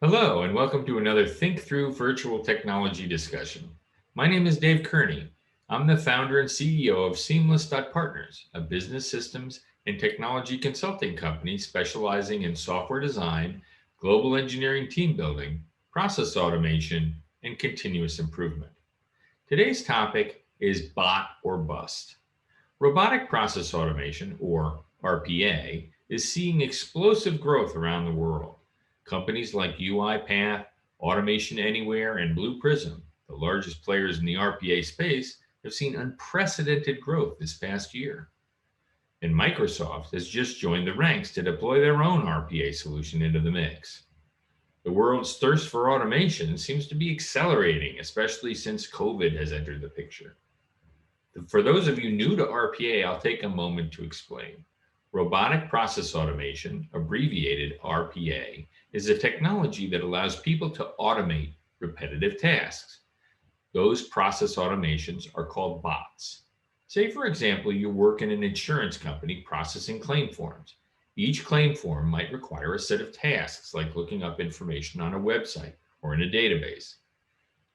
Hello, and welcome to another Think Through virtual technology discussion. My name is Dave Kearney. I'm the founder and CEO of Seamless.Partners, a business systems and technology consulting company specializing in software design, global engineering team building, process automation, and continuous improvement. Today's topic is bot or bust. Robotic process automation, or RPA, is seeing explosive growth around the world. Companies like UiPath, Automation Anywhere, and Blue Prism, the largest players in the RPA space, have seen unprecedented growth this past year. And Microsoft has just joined the ranks to deploy their own RPA solution into the mix. The world's thirst for automation seems to be accelerating, especially since COVID has entered the picture. For those of you new to RPA, I'll take a moment to explain. Robotic process automation, abbreviated RPA, is a technology that allows people to automate repetitive tasks. Those process automations are called bots. Say, for example, you work in an insurance company processing claim forms. Each claim form might require a set of tasks like looking up information on a website or in a database.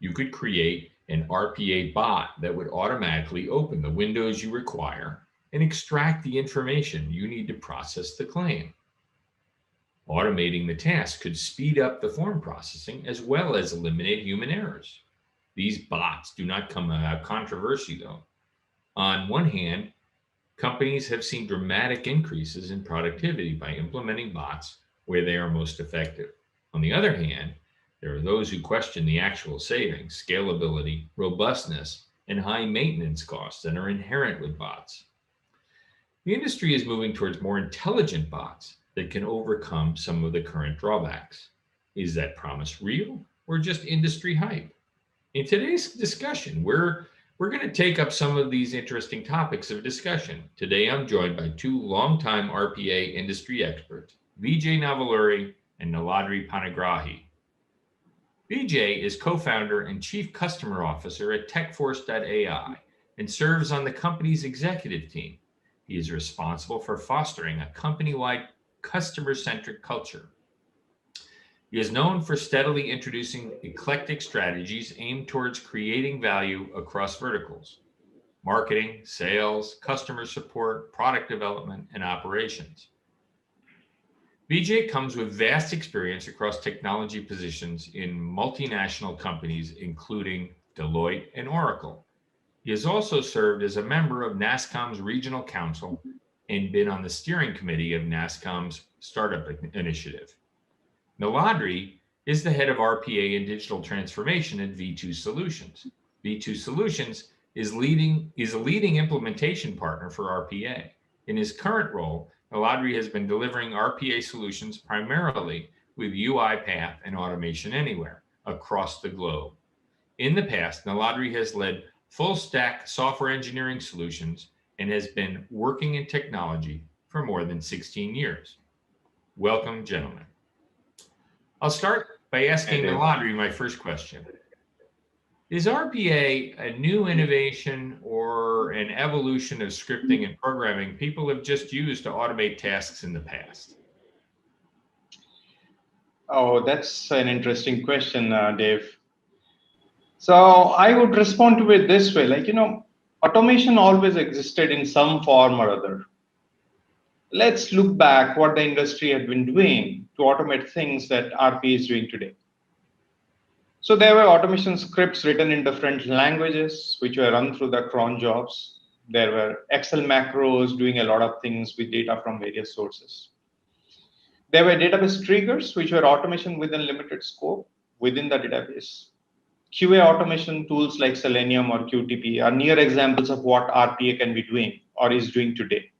You could create an RPA bot that would automatically open the windows you require and extract the information you need to process the claim. Automating the task could speed up the form processing as well as eliminate human errors. These bots do not come without controversy, though. On one hand, companies have seen dramatic increases in productivity by implementing bots where they are most effective. On the other hand, there are those who question the actual savings, scalability, robustness, and high maintenance costs that are inherent with bots. The industry is moving towards more intelligent bots that can overcome some of the current drawbacks. Is that promise real or just industry hype? In today's discussion, we're going to take up some of these interesting topics of discussion. Today, I'm joined by two longtime RPA industry experts, Vijay Navaluri and Niladri Panigrahi. Vijay is co-founder and chief customer officer at TechForce.ai and serves on the company's executive team. He is responsible for fostering a company-wide customer-centric culture. He is known for steadily introducing eclectic strategies aimed towards creating value across verticals: marketing, sales, customer support, product development, and operations. Vijay comes with vast experience across technology positions in multinational companies, including Deloitte and Oracle. He has also served as a member of NASSCOM's Regional Council and been on the steering committee of NASSCOM's Startup Initiative. Niladri is the head of RPA and digital transformation at V2 Solutions. V2 Solutions is a leading implementation partner for RPA. In his current role, Niladri has been delivering RPA solutions primarily with UiPath and Automation Anywhere across the globe. In the past, Niladri has led full-stack software engineering solutions and has been working in technology for more than 16 years. Welcome, gentlemen. I'll start by asking Niladri my first question. Is RPA a new innovation or an evolution of scripting and programming people have just used to automate tasks in the past? Oh, that's an interesting question, Dave. So I would respond to it this way, automation always existed in some form or other. Let's look back what the industry had been doing to automate things that RPA is doing today. So there were automation scripts written in different languages, which were run through the cron jobs. There were Excel macros doing a lot of things with data from various sources. There were database triggers, which were automation within limited scope within the database. QA automation tools like Selenium or QTP are near examples of what RPA can be doing or is doing today.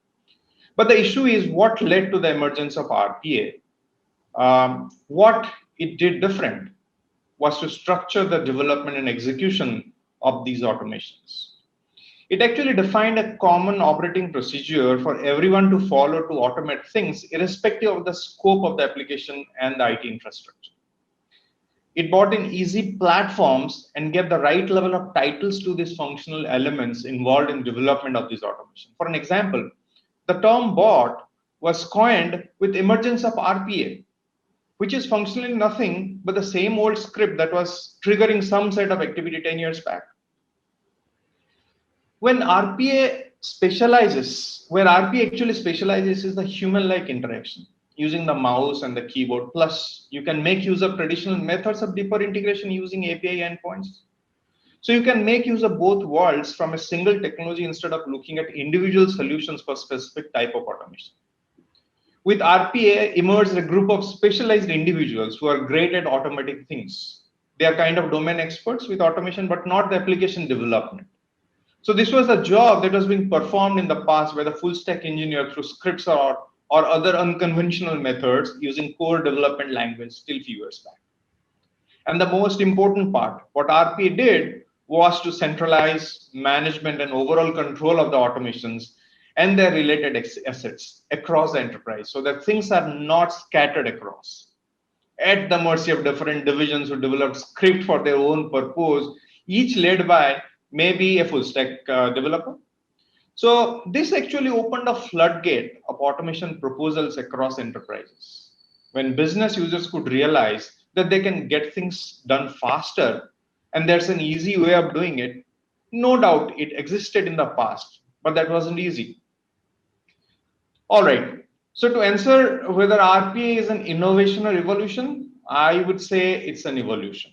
But the issue is what led to the emergence of RPA. What it did different was to structure the development and execution of these automations. It actually defined a common operating procedure for everyone to follow to automate things, irrespective of the scope of the application and the IT infrastructure. It brought in easy platforms and gave the right level of titles to these functional elements involved in development of this automation. For an example, the term bot was coined with emergence of RPA. which is functionally nothing but the same old script that was triggering some set of activity 10 years back. When RPA specializes, where RPA actually specializes is the human-like interaction using the mouse and the keyboard. Plus, you can make use of traditional methods of deeper integration using API endpoints. So you can make use of both worlds from a single technology instead of looking at individual solutions for specific type of automation. With RPA emerged a group of specialized individuals who are great at automating things. They are kind of domain experts with automation, but not the application development. So this was a job that was being performed in the past by the full stack engineer through scripts or other unconventional methods using core development language still few years back. And the most important part, what RPA did was to centralize management and overall control of the automations and their related assets across the enterprise so that things are not scattered across at the mercy of different divisions who developed script for their own purpose, each led by maybe a full stack developer. So this actually opened a floodgate of automation proposals across enterprises. When business users could realize that they can get things done faster and there's an easy way of doing it, no doubt it existed in the past, but that wasn't easy. All right. So to answer whether RPA is an innovation or evolution, I would say it's an evolution.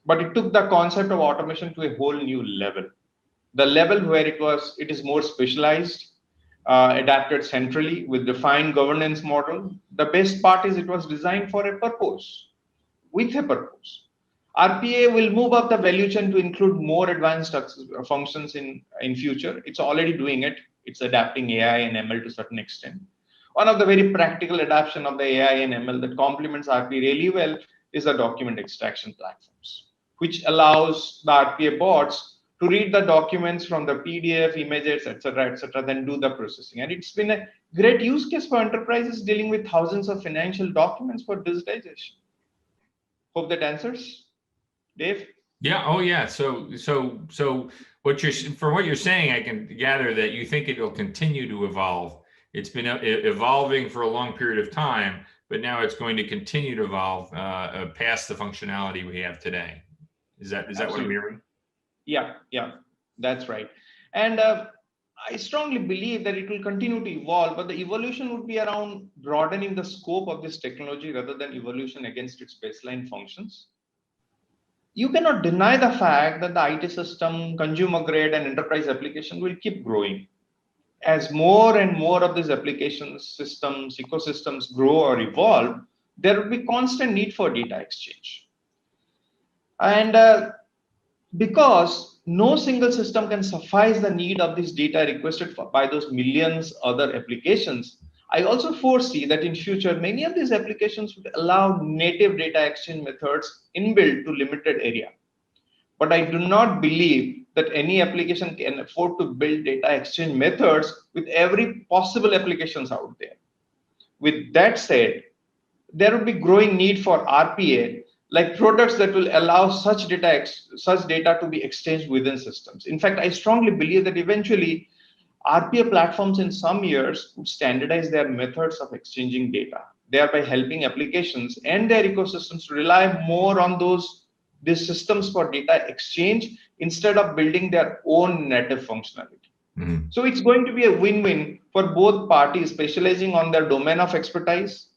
But it took the concept of automation to a whole new level. The level where it is more specialized, adapted centrally with defined governance model. The best part is it was designed for a purpose, with a purpose. RPA will move up the value chain to include more advanced functions in future. It's already doing it. It's adapting AI and ML to a certain extent. One of the very practical adaptation of the AI and ML that complements RPA really well is the document extraction platforms, which allows the RPA bots to read the documents from the PDF, images, etc., then do the processing. And it's been a great use case for enterprises dealing with thousands of financial documents for digitization. Hope that answers, Dave. Yeah. Oh, yeah. So what you're saying, I can gather that you think it will continue to evolve. It's been evolving for a long period of time, but now it's going to continue to evolve past the functionality we have today. Is that what I'm hearing? Yeah, that's right. And I strongly believe that it will continue to evolve, but the evolution would be around broadening the scope of this technology rather than evolution against its baseline functions. You cannot deny the fact that the IT system, consumer grade and enterprise application will keep growing. As more and more of these applications, systems, ecosystems grow or evolve, there will be constant need for data exchange. And because no single system can suffice the need of this data requested by those millions other applications, I also foresee that in future, many of these applications would allow native data exchange methods inbuilt to limited area. But I do not believe that any application can afford to build data exchange methods with every possible applications out there. With that said, there will be growing need for RPA, like products that will allow such data to be exchanged within systems. In fact, I strongly believe that eventually RPA platforms in some years would standardize their methods of exchanging data, thereby helping applications and their ecosystems to rely more on these systems for data exchange instead of building their own native functionality. Mm-hmm. So it's going to be a win-win for both parties specializing on their domain of expertise.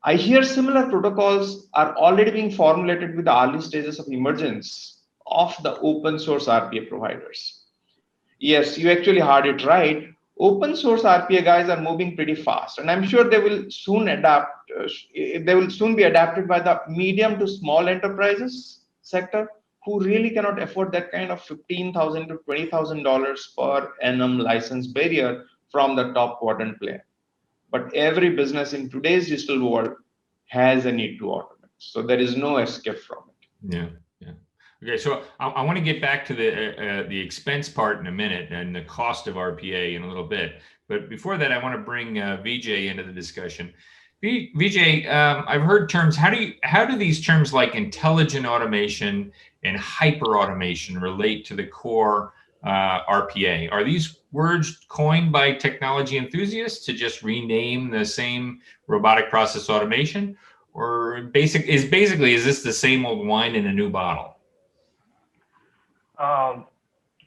I hear similar protocols are already being formulated with the early stages of emergence of the open source RPA providers. Yes, you actually heard it right. Open source RPA guys are moving pretty fast, and I'm sure they will soon adapt. They will soon be adapted by the medium to small enterprises sector who really cannot afford that kind of $15,000 to $20,000 per annum license barrier from the top quadrant player. But every business in today's digital world has a need to automate, so there is no escape from it. Yeah. Okay, so I want to get back to the expense part in a minute and the cost of RPA in a little bit. But before that, I want to bring Vijay into the discussion. Vijay, I've heard terms. How do these terms like intelligent automation and hyperautomation relate to the core RPA? Are these words coined by technology enthusiasts to just rename the same robotic process automation? or basically is this the same old wine in a new bottle?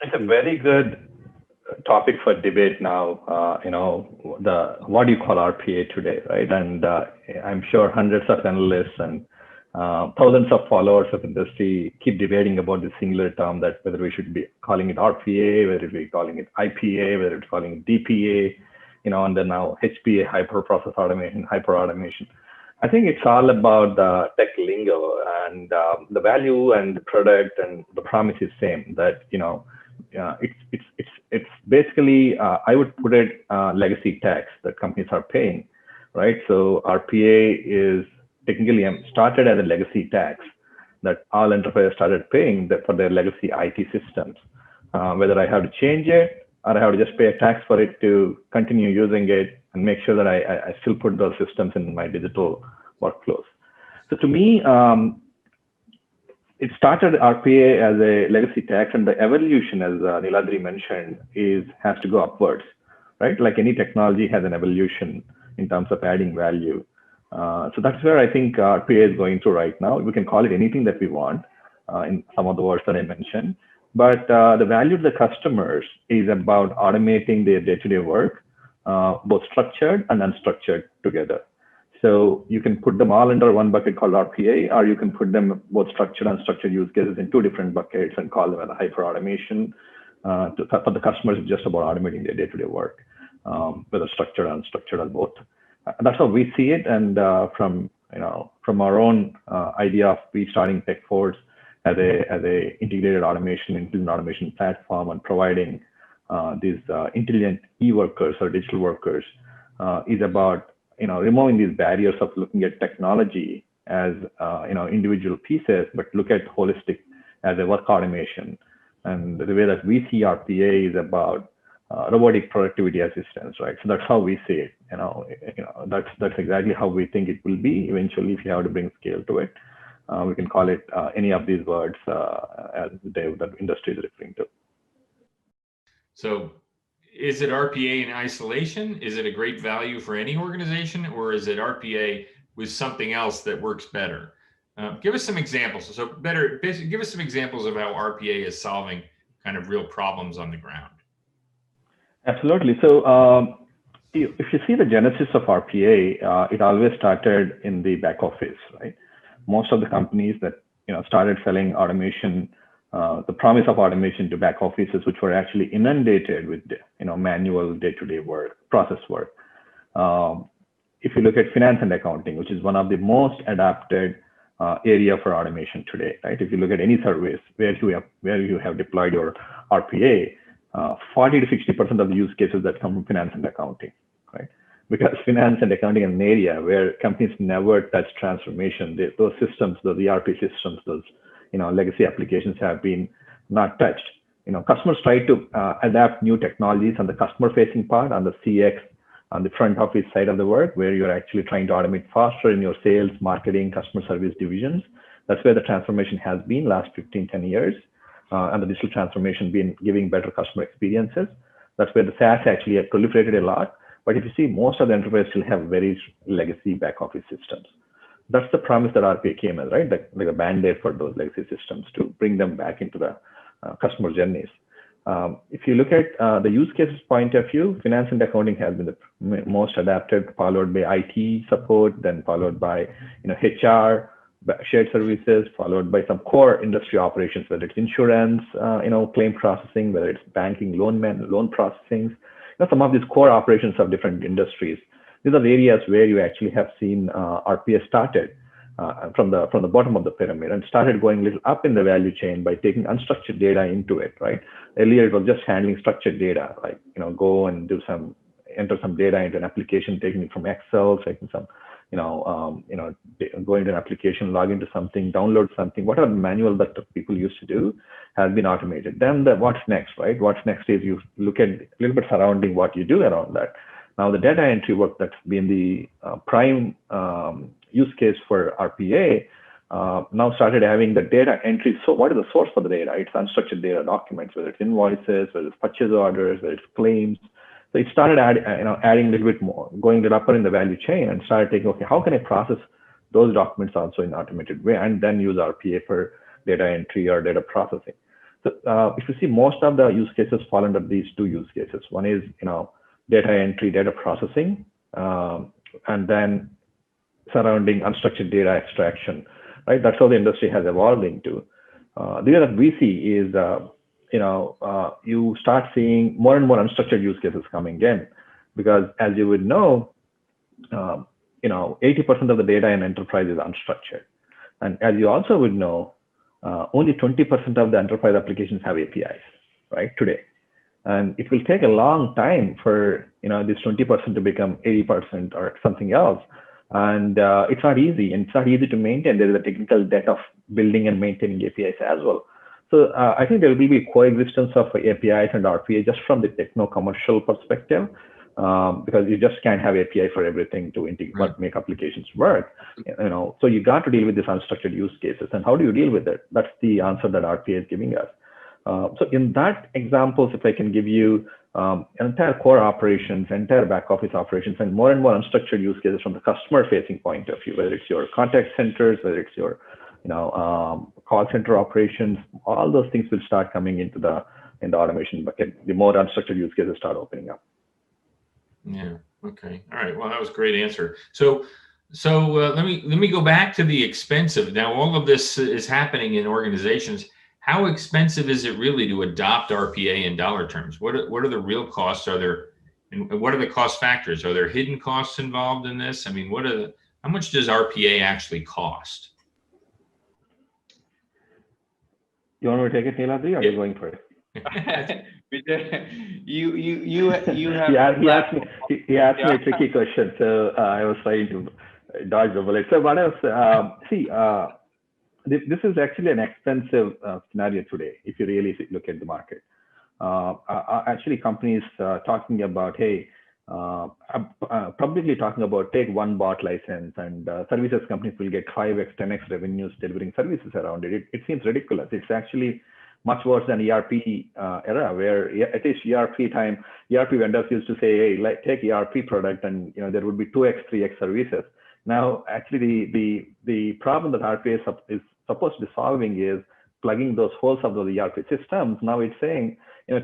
It's a very good topic for debate now. What do you call RPA today, right? And I'm sure hundreds of analysts and thousands of followers of industry keep debating about this singular term, that whether we should be calling it RPA, whether we're calling it IPA, whether it's calling it DPA, and then now HPA, hyper process automation, hyperautomation. I think it's all about the tech lingo, and the value and the product and the promise is same. That it's basically I would put it legacy tax that companies are paying, right? So RPA is technically started as a legacy tax that all enterprises started paying for their legacy IT systems. Whether I have to change it or I have to just pay a tax for it to continue using it and make sure that I still put those systems in my digital workflows. So to me, it started RPA as a legacy tax, and the evolution, as Niladri mentioned, has to go upwards, right? Like any technology has an evolution in terms of adding value. So that's where I think RPA is going through right now. We can call it anything that we want in some of the words that I mentioned, but the value to the customers is about automating their day-to-day work, both structured and unstructured together. So you can put them all under one bucket called RPA, or you can put them both structured and unstructured use cases in two different buckets and call them as hyperautomation. For the customers, it's just about automating their day-to-day work, whether structured or unstructured or both. That's how we see it. And from our own idea of starting TechForce as a integrated intelligent automation platform and providing these intelligent e-workers or digital workers is about removing these barriers of looking at technology as individual pieces, but look at holistic as a work automation. And the way that we see RPA is about robotic productivity assistance, right? So that's how we see it. That's exactly how we think it will be eventually. If you have to bring scale to it, we can call it any of these words as the industry is referring to. So is it RPA in isolation? Is it a great value for any organization, or is it RPA with something else that works better? Give us some examples. Give us some examples of how RPA is solving kind of real problems on the ground. Absolutely. So if you see the genesis of RPA, it always started in the back office, right? Most of the companies that started selling automation, the promise of automation to back offices, which were actually inundated with manual day-to-day work, process work. If you look at finance and accounting, which is one of the most adapted area for automation today, right? If you look at any service where you have deployed your RPA, 40 to 60% of the use cases that come from finance and accounting, right? Because finance and accounting is an area where companies never touch transformation. Those systems, those ERP systems, those legacy applications have been not touched. Customers try to adapt new technologies on the customer-facing part, on the CX, on the front office side of the work, where you're actually trying to automate faster in your sales, marketing, customer service divisions. That's where the transformation has been last 15, 10 years. And the digital transformation been giving better customer experiences. That's where the SaaS actually have proliferated a lot. But if you see, most of the enterprises still have very legacy back office systems. That's the promise that RPA came as, right? Like a band-aid for those legacy systems to bring them back into the customer journeys. If you look at the use cases point of view, finance and accounting has been the most adapted, followed by IT support, then followed by HR, shared services, followed by some core industry operations, whether it's insurance, claim processing, whether it's banking, loan processing. Some of these core operations of different industries. These are the areas where you actually have seen RPA started from the bottom of the pyramid and started going a little up in the value chain by taking unstructured data into it, right? Earlier, it was just handling structured data, like go and enter some data into an application, taking it from Excel, taking some go into an application, log into something, download something, whatever manual that people used to do has been automated. Then what's next, right? What's next is you look at a little bit surrounding what you do around that. Now the data entry work that's been the prime use case for RPA now started having the data entry. So what is the source for the data? It's unstructured data documents, whether it's invoices, whether it's purchase orders, whether it's claims. So it started adding a little bit more, going a little upper in the value chain and started taking, okay, how can I process those documents also in automated way, and then use RPA for data entry or data processing. So if you see, most of the use cases fall under these two use cases. One is, data entry, data processing, and then surrounding unstructured data extraction, right? That's how the industry has evolved into. The way that we see is, you start seeing more and more unstructured use cases coming in, because as you would know, 80% of the data in enterprise is unstructured. And as you also would know, only 20% of the enterprise applications have APIs, right, today. And it will take a long time for this 20% to become 80% or something else. And it's not easy, and it's not easy to maintain. There is a technical debt of building and maintaining APIs as well. So I think there will be coexistence of APIs and RPA just from the techno-commercial perspective, because you just can't have API for everything to integrate, make applications work. So you got to deal with these unstructured use cases. And how do you deal with it? That's the answer that RPA is giving us. So in that examples, if I can give you entire core operations, entire back office operations, and more unstructured use cases from the customer facing point of view, whether it's your contact centers, whether it's your call center operations, all those things will start coming into the automation bucket. The more unstructured use cases start opening up. Yeah. Okay. All right. Well, that was a great answer. So let me go back to the expensive. Now, all of this is happening in organizations. How expensive is it really to adopt RPA in dollar terms? What are the real costs? Are there, and what are the cost factors? Are there hidden costs involved in this? I mean, how much does RPA actually cost? You want me to take it, Neeladri, or are you going for it? Vijay, you have. He asked me a tricky question, so I was trying to dodge the bullet. So what else? This is actually an expensive scenario today, if you really look at the market. Actually, companies talking about, hey, publicly talking about take one bot license, and services companies will get 5x, 10x revenues delivering services around it. It seems ridiculous. It's actually much worse than ERP era, where at least ERP vendors used to say, hey, take ERP product, and there would be 2x, 3x services. Now, actually, the problem that RPA is supposed to be solving is plugging those holes of those ERP systems. Now it's saying,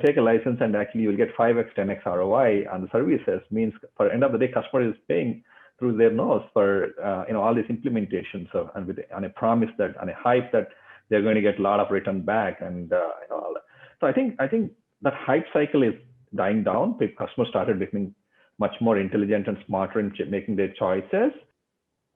take a license and actually you'll get 5x, 10x ROI on the services. Means for end of the day, customer is paying through their nose for all these implementations and on a promise that, on a hype that they're going to get a lot of return back and all that. So I think that hype cycle is dying down. The customers started becoming much more intelligent and smarter in making their choices.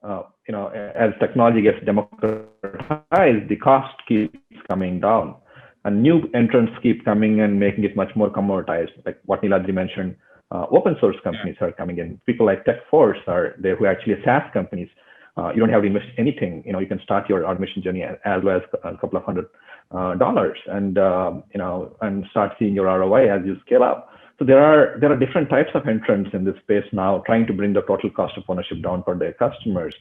As technology gets democratized, the cost keeps coming down, and new entrants keep coming and making it much more commoditized. Like what Neeladri mentioned, open source companies are coming in. People like TechForce are there, who actually are SaaS companies. You don't have to invest anything. You can start your automation journey as low as a couple of $100, and start seeing your ROI as you scale up. So there are different types of entrants in this space now, trying to bring the total cost of ownership down for their customers.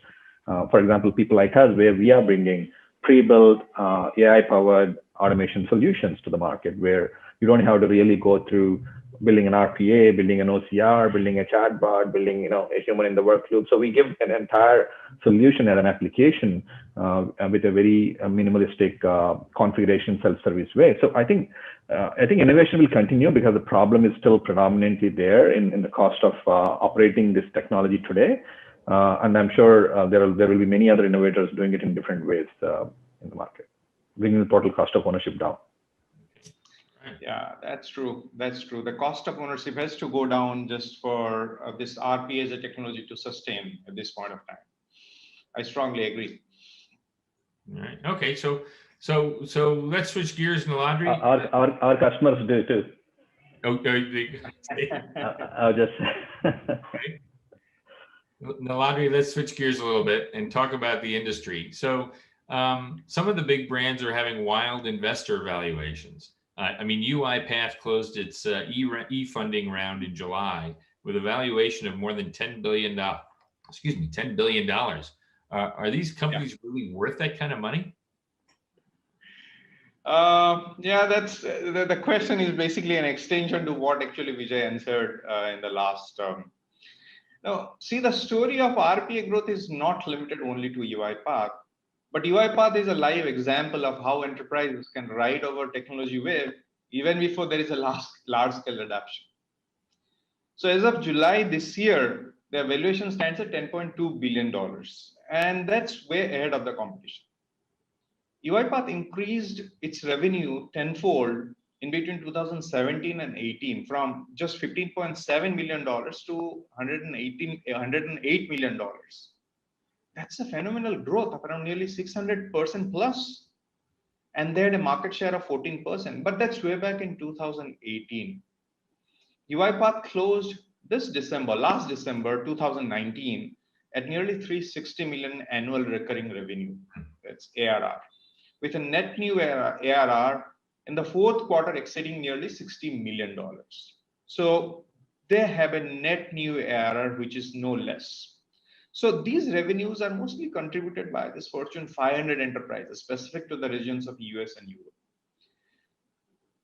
For example, people like us, where we are bringing pre-built AI-powered automation solutions to the market, where you don't have to really go through building an RPA, building an OCR, building a chatbot, building a human in the work loop. So we give an entire solution as an application with a very minimalistic configuration self-service way. So I think innovation will continue, because the problem is still predominantly there in the cost of operating this technology today. And I'm sure there will be many other innovators doing it in different ways in the market, bringing the total cost of ownership down. Yeah, that's true. That's true. The cost of ownership has to go down just for this RPA as a technology to sustain at this point of time. I strongly agree. All right. Okay. So let's switch gears, Neeladri. Our customers do too. Okay. I'll just. Okay. Neeladri, let's switch gears a little bit and talk about the industry. So some of the big brands are having wild investor valuations. UiPath closed its e-funding round in July with a valuation of more than $10 billion. $10 billion. Are these companies really worth that kind of money? That's the question is basically an extension to what actually Vijay answered in the last Now, see, the story of RPA growth is not limited only to UiPath, but UiPath is a live example of how enterprises can ride over technology wave even before there is a large-scale adoption. So as of July this year, the valuation stands at $10.2 billion, and that's way ahead of the competition. UiPath increased its revenue tenfold in between 2017 and 18 from just $15.7 million to $108 million. That's a phenomenal growth of around nearly 600% plus. And they had a market share of 14%, but that's way back in 2018. UiPath closed last December 2019, at nearly 360 million annual recurring revenue. That's ARR, with a net new ARR in the fourth quarter exceeding nearly $60 million. So they have a net new ARR, which is no less. So these revenues are mostly contributed by this Fortune 500 enterprises, specific to the regions of US and Europe.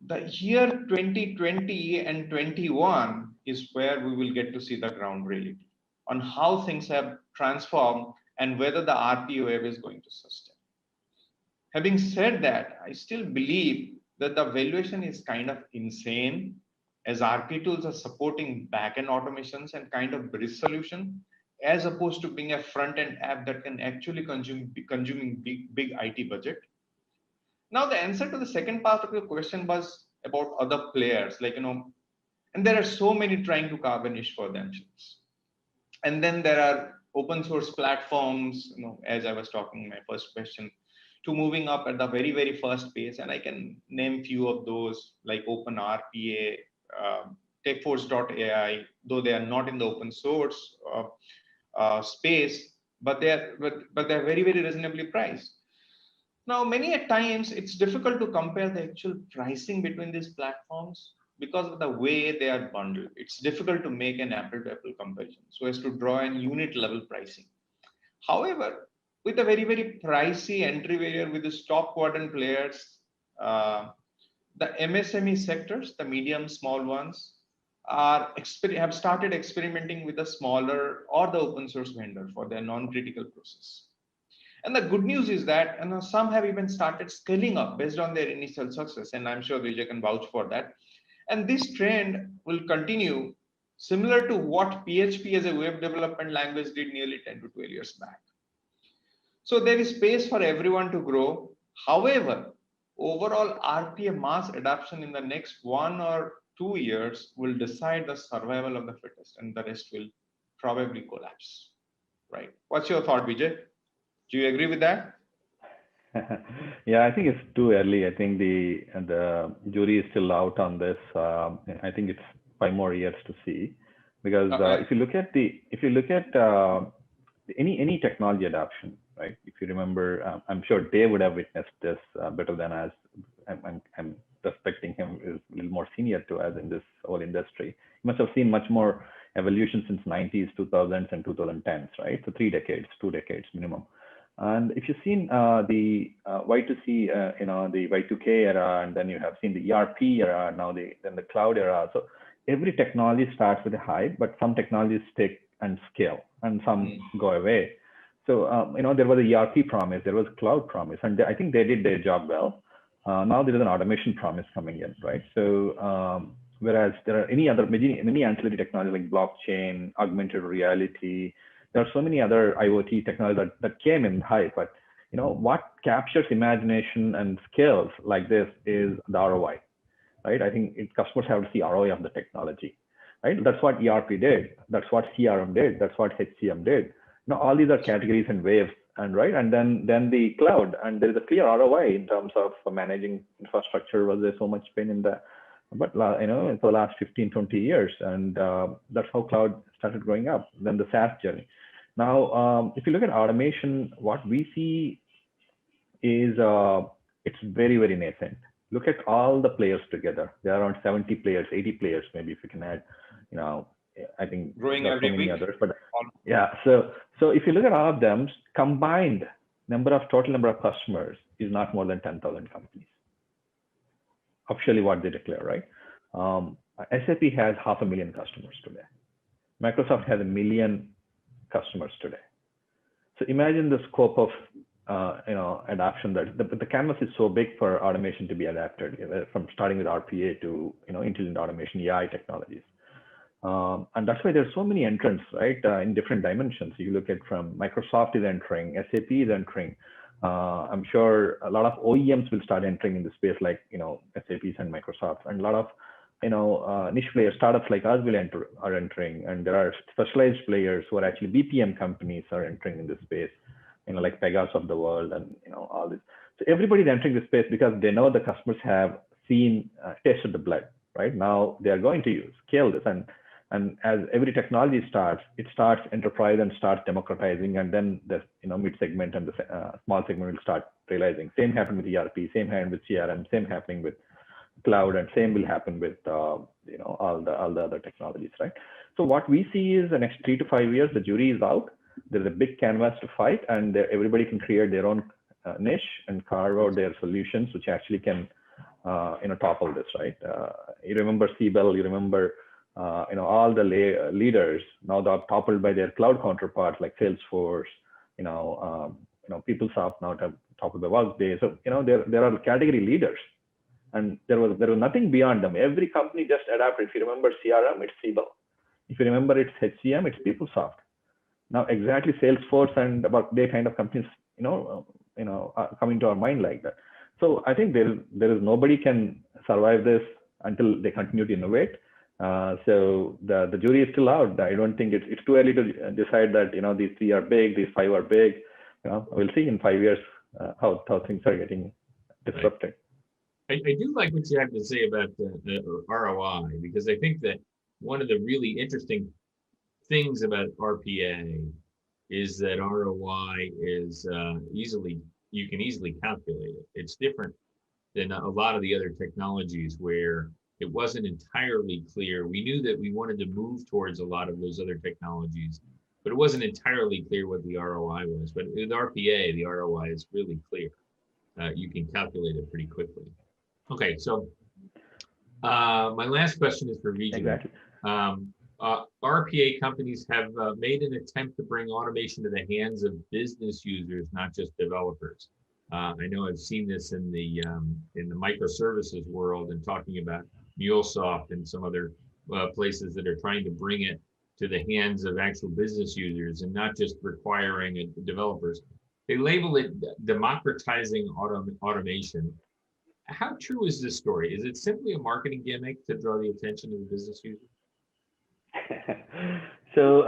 The year 2020 and 21 is where we will get to see the ground reality on how things have transformed and whether the RPA wave is going to sustain. Having said that, I still believe that the valuation is kind of insane, as RPA tools are supporting backend automations and kind of bridge solution, as opposed to being a front-end app that can actually consuming big IT budget. Now, the answer to the second part of your question was about other players, and there are so many trying to carve a niche for themselves. And then there are open source platforms, as I was talking in my first question, to moving up at the very, very first pace. And I can name few of those like OpenRPA, TechForce.ai, though they are not in the open source space, but they're very, very reasonably priced. Now, many a times it's difficult to compare the actual pricing between these platforms because of the way they are bundled. It's difficult to make an apple-to-apple comparison so as to draw an unit-level pricing. However, with a very, very pricey entry barrier with the top quadrant players, the MSME sectors, the medium, small ones, have started experimenting with the smaller or the open source vendor for their non-critical process. And the good news is that some have even started scaling up based on their initial success, and I'm sure Vijay can vouch for that. And this trend will continue, similar to what PHP as a web development language did nearly 10 to 12 years back. So there is space for everyone to grow. However, overall RPA mass adoption in the next 1 or 2 years will decide the survival of the fittest, and the rest will probably collapse. Right? What's your thought, Vijay? Do you agree with that? Yeah, I think it's too early. I think the jury is still out on this. I think it's 5 more years to see, because if you look at any technology adoption, right? If you remember, I'm sure Dave would have witnessed this better than us. I'm respecting him, is a little more senior to us in this whole industry. He must have seen much more evolution since 90s, 2000s, and 2010s, right? So 2 decades minimum. And if you've seen the Y2C, the Y2K era, and then you have seen the ERP era, now then the cloud era. So every technology starts with a hype, but some technologies stick and scale, and some go away. So there was a ERP promise, there was a cloud promise, and I think they did their job well. Now there is an automation promise coming in, right? So whereas there are many ancillary technologies like blockchain, augmented reality. There are so many other IoT technologies that came in hype, but what captures imagination and skills like this is the ROI, right? I think customers have to see ROI of the technology, right? That's what ERP did. That's what CRM did. That's what HCM did. All these are categories and waves, and right, and then the cloud, and there is a clear ROI in terms of managing infrastructure. Was there so much pain in the, but for the last 15, 20 years, and that's how cloud started growing up. Then the SaaS journey. Now, if you look at automation, what we see is it's very, very nascent. Look at all the players together. There are around 70 players, 80 players, maybe, if you can add. I think growing every week. Others, but yeah. So if you look at all of them, combined total number of customers is not more than 10,000 companies. Officially, what they declare, right? SAP has 500,000 customers today. Microsoft has 1 million customers today. So imagine the scope of adoption, that the canvas is so big for automation to be adapted, from starting with RPA to intelligent automation, AI technologies. And that's why there's so many entrants, right, in different dimensions. You look at from Microsoft is entering, SAP is entering. I'm sure a lot of OEMs will start entering in the space, like SAPs and Microsoft, and a lot of niche players, startups like us are entering, and there are specialized players who are actually BPM companies are entering in this space, like Pegasus of the world, and all this. So everybody's entering this space because they know the customers have seen, tasted the blood, right? Now they are going to scale this, and as every technology starts, it starts enterprise and starts democratizing, and then the mid segment and the small segment will start realizing. Same happened with ERP, same happened with CRM, same happening with cloud, and same will happen with all the other technologies, right? So what we see is the next 3 to 5 years, the jury is out. There's a big canvas to fight, and everybody can create their own niche and carve out their solutions, which actually can topple this, right? You remember Siebel, you remember all the leaders now they're toppled by their cloud counterparts like Salesforce, PeopleSoft now toppled by Workday. So there are category leaders, and there was nothing beyond them. Every company just adapted. If you remember CRM, it's Siebel. If you remember it's HCM, it's PeopleSoft. Now exactly Salesforce and Workday kind of companies are coming to our mind like that. So I think there is nobody can survive this until they continue to innovate. So the jury is still out. I don't think it's too early to decide that these 3 are big, these 5 are big. We'll see in 5 years how things are getting disrupted. Right. I do like what you have to say about the ROI, because I think that one of the really interesting things about RPA is that ROI is you can easily calculate it. It's different than a lot of the other technologies where it wasn't entirely clear. We knew that we wanted to move towards a lot of those other technologies, but it wasn't entirely clear what the ROI was. But with RPA, the ROI is really clear. You can calculate it pretty quickly. Okay, so my last question is for Vijay. Exactly. RPA companies have made an attempt to bring automation to the hands of business users, not just developers. I know I've seen this in the microservices world, and talking about MuleSoft and some other places that are trying to bring it to the hands of actual business users and not just requiring developers. They label it democratizing automation. How true is this story? Is it simply a marketing gimmick to draw the attention of the business user? So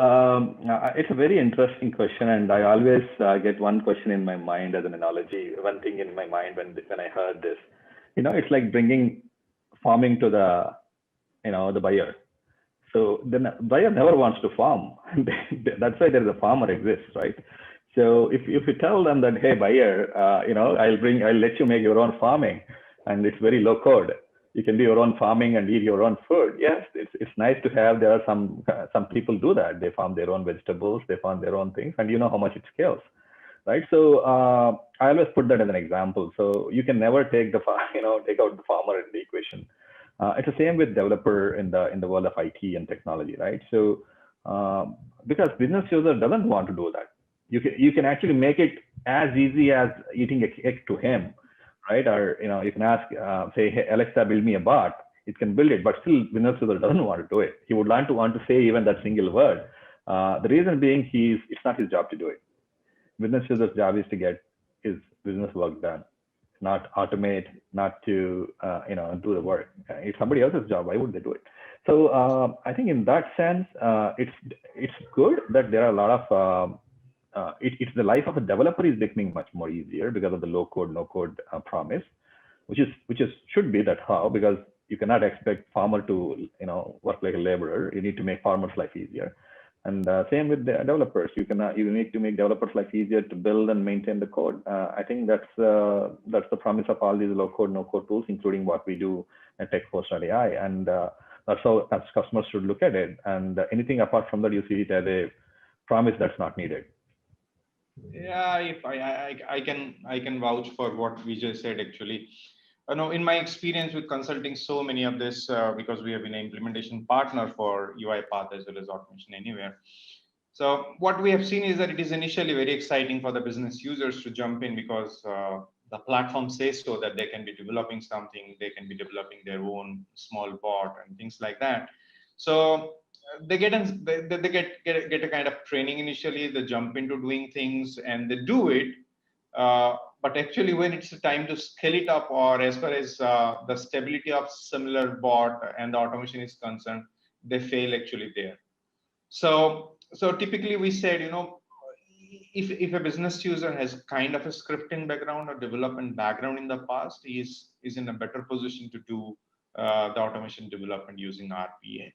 it's a very interesting question, and I always get one question in my mind as an analogy. One thing in my mind when I heard this, it's like bringing farming to the buyer. So the buyer never wants to farm. That's why there's a farmer exists, right? So if you tell them that, hey buyer, I'll let you make your own farming, and it's very low code. You can do your own farming and eat your own food. Yes, it's nice to have. There are some people do that. They farm their own vegetables, they farm their own things, and you know how much it scales, right? So I always put that as an example. So you can never take out the farmer in the equation. It's the same with developer in the world of IT and technology, right? So because business user doesn't want to do that, you can actually make it as easy as eating a cake to him, right? Or you can ask, say, hey Alexa, build me a bot. It can build it, but still business user doesn't want to do it. He would want to say even that single word. The reason being it's not his job to do it. Business user's job is to get his business work done, not automate, not to do the work. It's somebody else's job. Why would they do it? So I think in that sense, it's good that there are a lot of it's the life of a developer is becoming much more easier because of the low code, no code promise, which should be that how, because you cannot expect farmer to work like a laborer. You need to make farmers' life easier, and same with the developers. You need to make developers' life easier to build and maintain the code. I think that's the promise of all these low code, no code tools, including what we do at TechForce.ai, and that's how as customers should look at it. And anything apart from that, you see it as a promise that's not needed. Yeah, if I can vouch for what Vijay said actually. In my experience with consulting so many of this, because we have been an implementation partner for UiPath as well as Automation Anywhere. So what we have seen is that it is initially very exciting for the business users to jump in because the platform says so that they can be developing something, they can be developing their own small bot and things like that. So they get a kind of training initially. They jump into doing things and they do it. But actually, when it's time to scale it up, or as far as the stability of similar bot and the automation is concerned, they fail actually there. So typically we said, if a business user has kind of a scripting background or development background in the past, he is in a better position to do the automation development using RPA.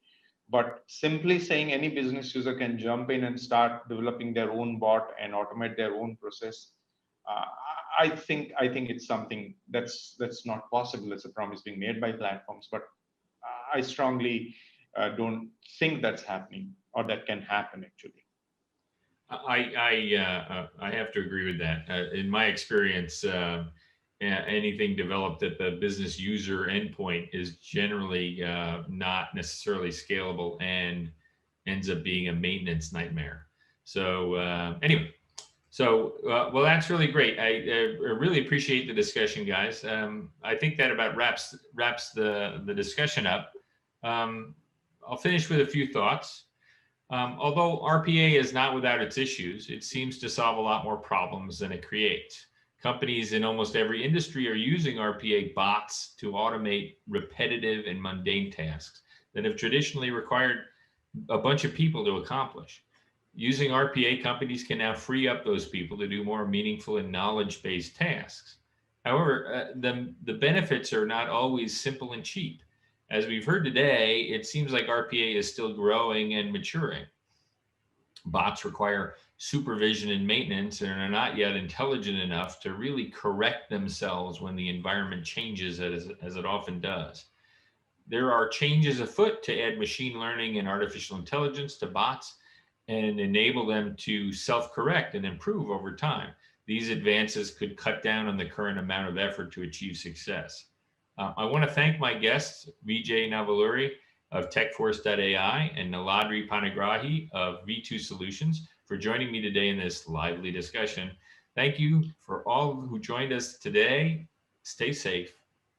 But simply saying any business user can jump in and start developing their own bot and automate their own process, I think it's something that's not possible. It's a promise being made by platforms, but I strongly don't think that's happening or that can happen actually. I have to agree with that. In my experience, anything developed at the business user endpoint is generally not necessarily scalable and ends up being a maintenance nightmare. So anyway, well, that's really great. I really appreciate the discussion, guys. I think that about wraps the discussion up. I'll finish with a few thoughts. Although RPA is not without its issues, it seems to solve a lot more problems than it creates. Companies in almost every industry are using RPA bots to automate repetitive and mundane tasks that have traditionally required a bunch of people to accomplish. Using RPA, companies can now free up those people to do more meaningful and knowledge-based tasks. However, the benefits are not always simple and cheap. As we've heard today, it seems like RPA is still growing and maturing. Bots require supervision and maintenance and are not yet intelligent enough to really correct themselves when the environment changes, as it often does. There are changes afoot to add machine learning and artificial intelligence to bots and enable them to self-correct and improve over time. These advances could cut down on the current amount of effort to achieve success. I want to thank my guests, Vijay Navaluri of TechForce.ai and Naladri Panigrahi of V2 Solutions for joining me today in this lively discussion. Thank you for all who joined us today. Stay safe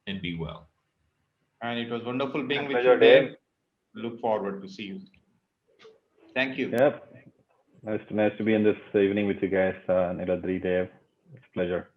and be well. And it was wonderful being with you, Dave. Look forward to see you. Thank you. Yep. Nice to be in this evening with you guys, Naladri, Dave. It's a pleasure.